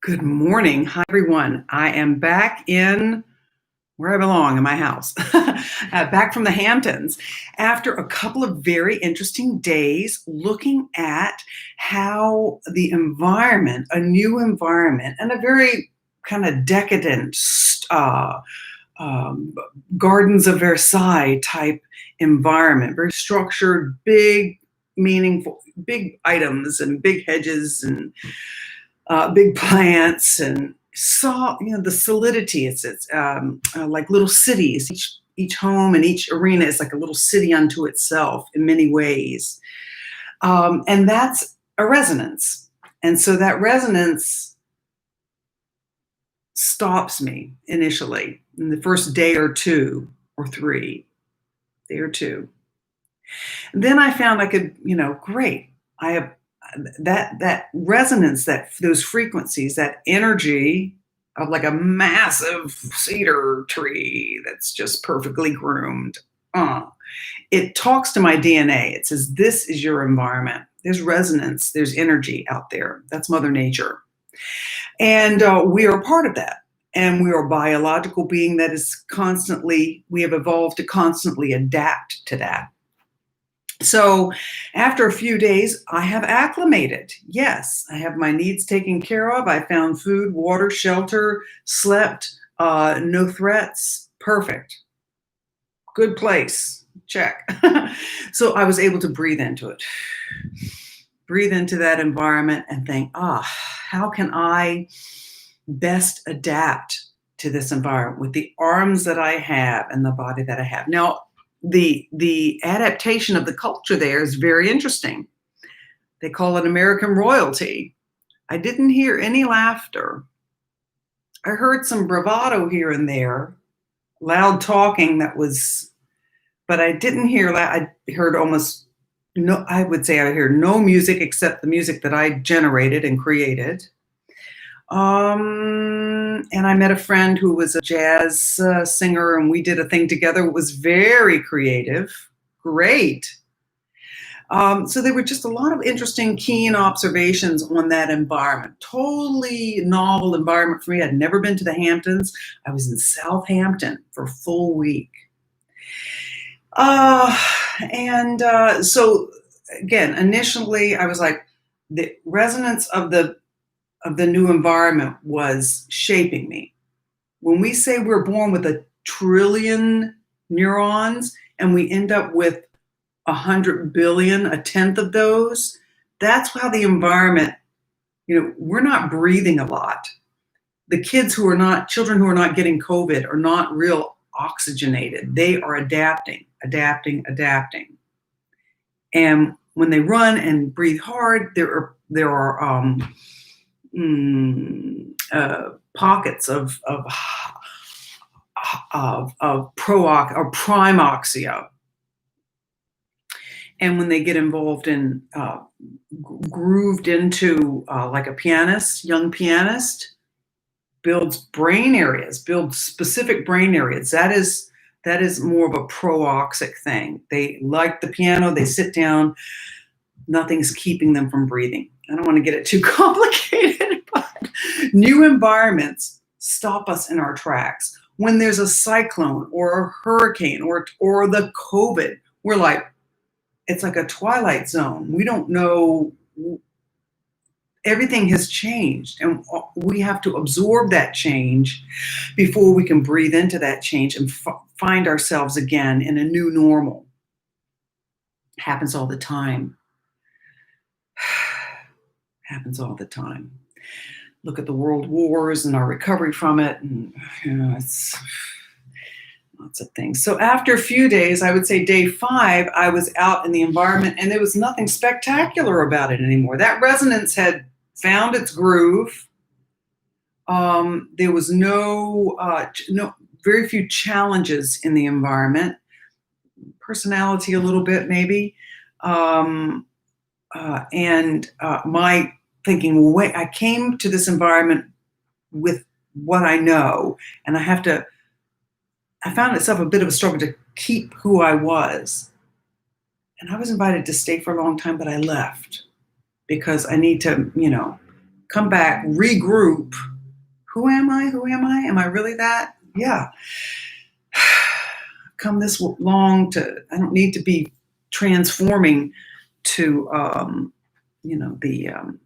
Good morning. Hi, everyone. I am back in where I belong in my house, back from the Hamptons after a couple of very interesting days looking at how the environment, a new environment, and a very kind of decadent uh, um, Gardens of Versailles type environment, very structured, big, meaningful, big items and big hedges and big plants and saw the solidity. It's like little cities. Each home and each arena is like a little city unto itself in many ways, and that's a resonance. And so that resonance stops me initially in the first day or two or three, day or two. And then I found I could, great. I have that resonance, that those frequencies, that energy of like a massive cedar tree that's just perfectly groomed. It talks to my DNA. It says, this is your environment. There's resonance, there's energy out there. That's Mother Nature. And we are a part of that. And we are a biological being that is constantly, we have evolved to constantly adapt to that. So after a few days, I have acclimated. Yes, I have my needs taken care of. I found food, water, shelter, slept, no threats. Perfect. Good place. Check. So I was able to breathe into it. Breathe into that environment and think, how can I best adapt to this environment with the arms that I have and the body that I have? Now, the adaptation of the culture there is very interesting. They call it American royalty. I didn't hear any laughter. I heard some bravado here and there, loud talking but I didn't hear I heard almost no, I would say I heard no music except the music that I generated and created. And I met a friend who was a jazz singer, and we did a thing together. It was very creative, great. So there were just a lot of interesting, keen observations on that environment. Totally novel environment for me. I'd never been to the Hamptons. I was in Southampton for a full week. So again, initially I was like, the resonance of the new environment was shaping me. When we say we're born with 1 trillion neurons and we end up with 100 billion, a tenth of those, that's how the environment, we're not breathing a lot. The children who are not getting COVID are not real oxygenated. They are adapting. And when they run and breathe hard, there are pockets of PROoxia. And when they get involved in grooved into like a young pianist, builds specific brain areas. That is more of a proxic thing. They like the piano, they sit down, nothing's keeping them from breathing. I don't want to get it too complicated, but new environments stop us in our tracks. When there's a cyclone or a hurricane or the COVID, we're like, it's like a twilight zone. We don't know. Everything has changed, and we have to absorb that change before we can breathe into that change and find ourselves again in a new normal. It happens all the time. Happens all the time. Look at the world wars and our recovery from it, and it's lots of things. So after a few days, I would say day 5, I was out in the environment, and there was nothing spectacular about it anymore. That resonance had found its groove. There was very few challenges in the environment. Personality a little bit maybe. My thinking, well, wait, I came to this environment with what I know, and I found itself a bit of a struggle to keep who I was. And I was invited to stay for a long time, but I left because I need to, come back, regroup. Who am I? Who am I? Am I really that? Yeah. Come this long I don't need to be transforming to, the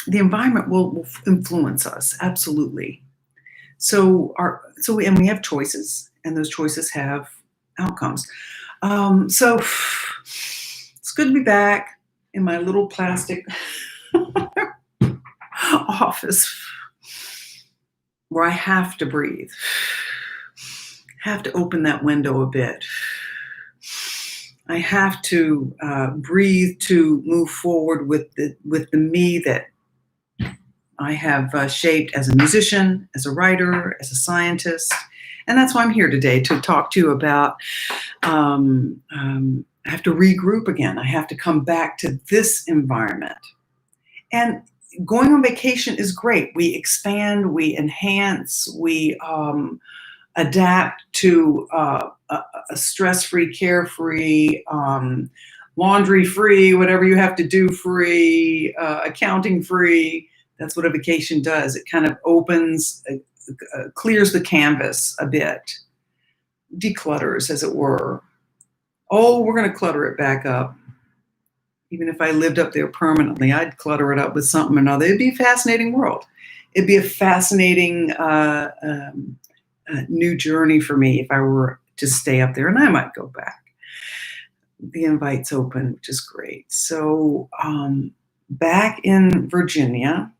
environment will influence us. Absolutely. And we have choices, and those choices have outcomes. So it's good to be back in my little plastic office where I have to breathe, have to open that window a bit. I have to breathe to move forward with the me that I have shaped as a musician, as a writer, as a scientist. And that's why I'm here today, to talk to you about I have to regroup again. I have to come back to this environment. And going on vacation is great. We expand, we enhance, we adapt to a stress-free, carefree, laundry-free, whatever you have to do free, accounting-free. That's what a vacation does. It kind of opens, clears the canvas a bit, declutters, as it were. Oh, we're going to clutter it back up. Even if I lived up there permanently, I'd clutter it up with something or another. It'd be a fascinating world. It'd be a fascinating new journey for me if I were to stay up there, and I might go back. The invite's open, which is great. So back in Virginia,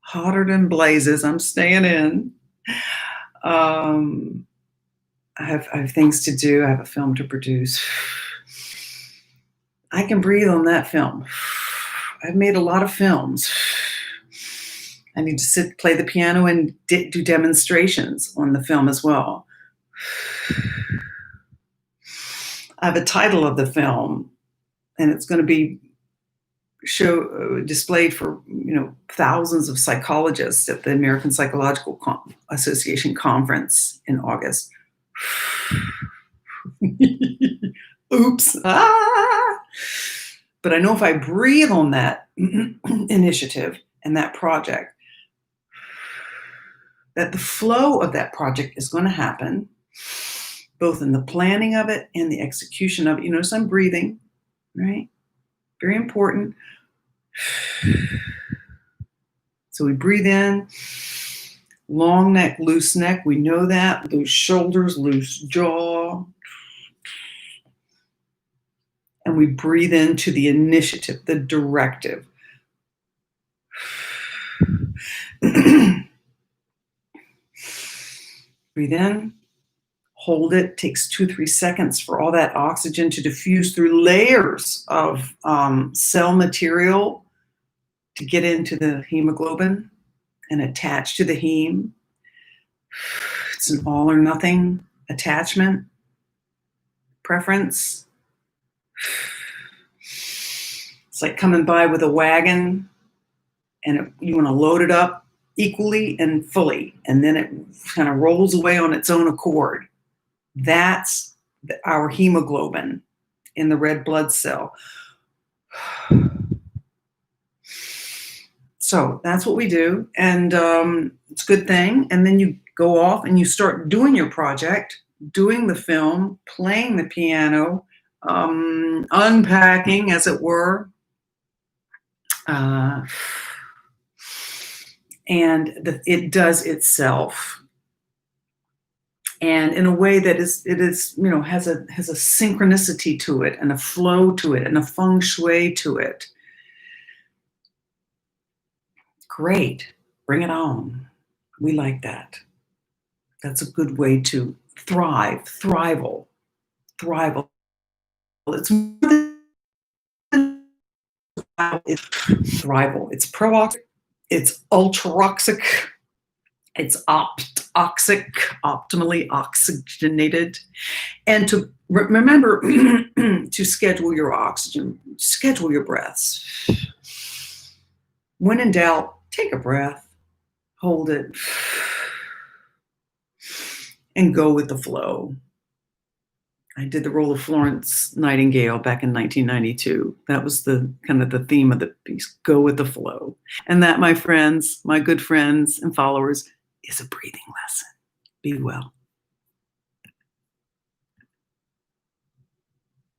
hotter than blazes. I'm staying in. I have things to do. I have a film to produce. I can breathe on that film. I've made a lot of films. I need to play the piano and do demonstrations on the film as well. I have a title of the film, and it's going to be displayed for thousands of psychologists at the American Psychological Association conference in August. Oops. But I know if I breathe on that initiative and that project, that the flow of that project is going to happen, both in the planning of it and the execution of it. You notice I'm breathing, right? Very important. So we breathe in, long neck, loose neck. We know that. Loose shoulders, loose jaw. And we breathe into the initiative, the directive. Breathe in, hold it. Takes 2-3 seconds for all that oxygen to diffuse through layers of cell material to get into the hemoglobin and attach to the heme. It's an all or nothing attachment, preference. It's like coming by with a wagon and you want to load it up equally and fully, and then it kind of rolls away on its own accord. That's our hemoglobin in the red blood cell. So that's what we do, and it's a good thing. And then you go off and you start doing your project, doing the film, playing the piano, unpacking, as it were. And it does itself, and in a way that has a synchronicity to it, and a flow to it, and a feng shui to it. Great, bring it on. We like that. That's a good way to thrive. Thrival. It's more than it's thrival. It's PROoxia. It's ultraoxic. It's optimally oxygenated. And to remember to schedule your oxygen, schedule your breaths. When in doubt, take a breath, hold it, and go with the flow. I did the role of Florence Nightingale back in 1992. That was the kind of the theme of the piece, go with the flow. And that, my friends, my good friends and followers, is a breathing lesson. Be well.